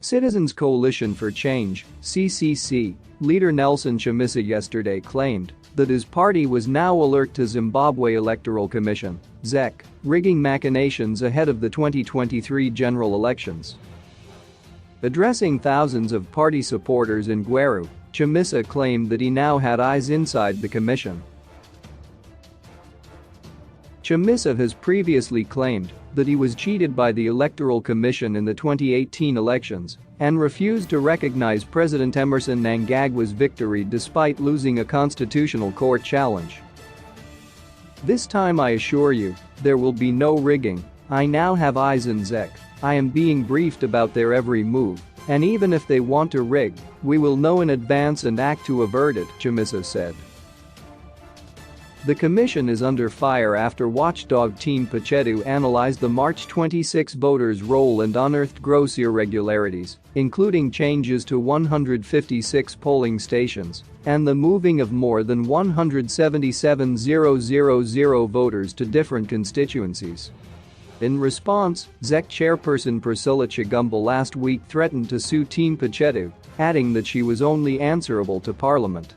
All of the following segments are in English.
Citizens Coalition for Change (CCC) leader Nelson Chamisa yesterday claimed that his party was now alert to Zimbabwe Electoral Commission (ZEC) rigging machinations ahead of the 2023 general elections. Addressing thousands of party supporters in Gweru, Chamisa claimed that he now had eyes inside the commission. Chamisa has previously claimed that he was cheated by the Electoral Commission in the 2018 elections and refused to recognize President Emmerson Mnangagwa's victory despite losing a constitutional court challenge. "This time I assure you, there will be no rigging. I now have eyes in ZEC. I am being briefed about their every move, and even if they want to rig, we will know in advance and act to avert it," Chamisa said. The commission is under fire after watchdog Team Pachetu analyzed the March 26 voters' roll and unearthed gross irregularities, including changes to 156 polling stations and the moving of more than 177,000 voters to different constituencies. In response, ZEC chairperson Priscilla Chigumba last week threatened to sue Team Pachetu, adding that she was only answerable to Parliament.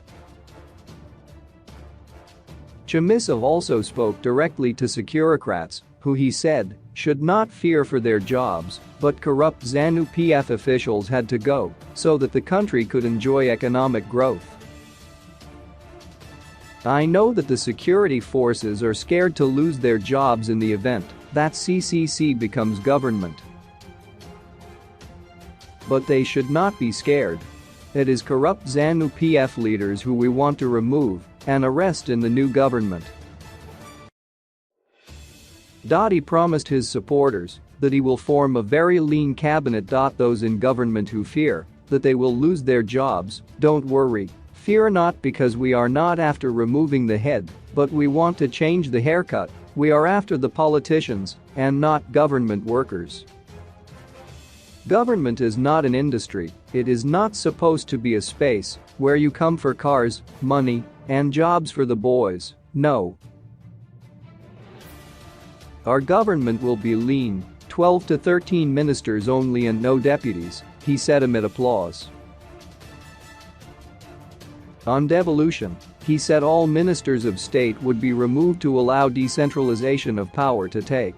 Chamisa also spoke directly to Securocrats, who he said should not fear for their jobs, but corrupt ZANU-PF officials had to go so that the country could enjoy economic growth. "I know that the security forces are scared to lose their jobs in the event that CCC becomes government. But they should not be scared. It is corrupt ZANU-PF leaders who we want to remove and arrest in the new government." He promised his supporters that he will form a very lean cabinet. Those in government who fear that they will lose their jobs, don't worry. Fear not, because we are not after removing the head, but we want to change the haircut. We are after the politicians and not government workers. Government is not an industry. It is not supposed to be a space where you come for cars, money, and jobs for the boys. No. Our government will be lean, 12 to 13 ministers only and no deputies, he said amid applause. On devolution, he said all ministers of state would be removed to allow decentralization of power to take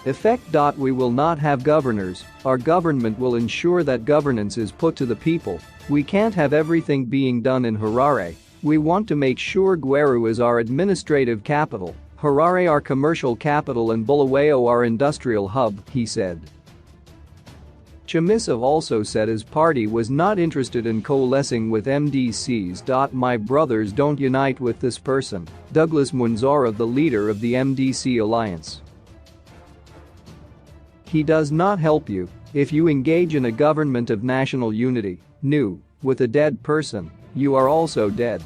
effect. We will not have governors. Our government will ensure that governance is put to the people. We can't have everything being done in Harare. We want to make sure Gweru is our administrative capital, Harare our commercial capital, and Bulawayo our industrial hub, he said. Chamisa also said his party was not interested in coalescing with MDCs. "My brothers don't unite with this person," Douglas Mwanzara, the leader of the MDC alliance. "He does not help you if you engage in a government of national unity. NU, with a dead person, you are also dead."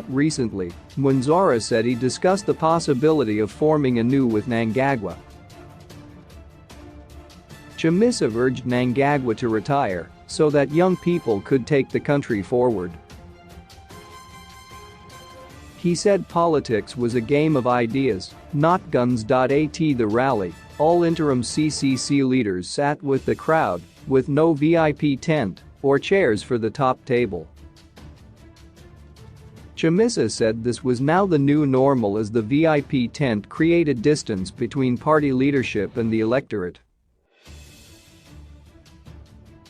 Recently, Mwanzara said he discussed the possibility of forming a NU with Mnangagwa. Chamisa urged Mnangagwa to retire so that young people could take the country forward. He said politics was a game of ideas, not guns. At the rally, all interim CCC leaders sat with the crowd, with no VIP tent or chairs for the top table. Chamisa said this was now the new normal as the VIP tent created distance between party leadership and the electorate.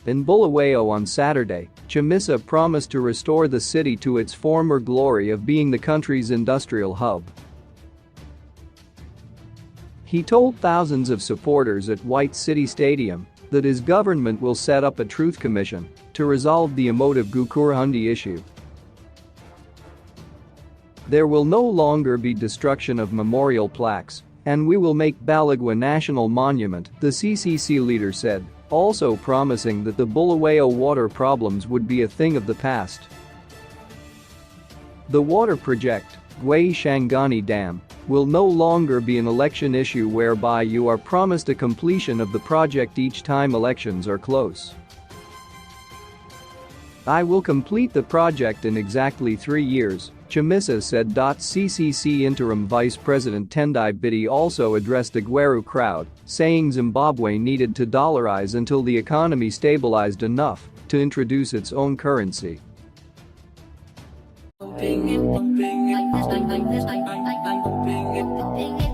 In Bulawayo on Saturday, Chamisa promised to restore the city to its former glory of being the country's industrial hub. He told thousands of supporters at White City Stadium that his government will set up a truth commission to resolve the emotive Gukurahundi issue. "There will no longer be destruction of memorial plaques, and we will make Balagwa National Monument," the CCC leader said, also promising that the Bulawayo water problems would be a thing of the past. The water project, Gwei Shangani Dam, will no longer be an election issue whereby you are promised a completion of the project each time elections are close. "I will complete the project in exactly 3 years," Chamisa said. CCC interim vice president Tendai Biti also addressed the Gweru crowd, saying Zimbabwe needed to dollarize until the economy stabilized enough to introduce its own currency. Like this, like this, like this, like this, like this.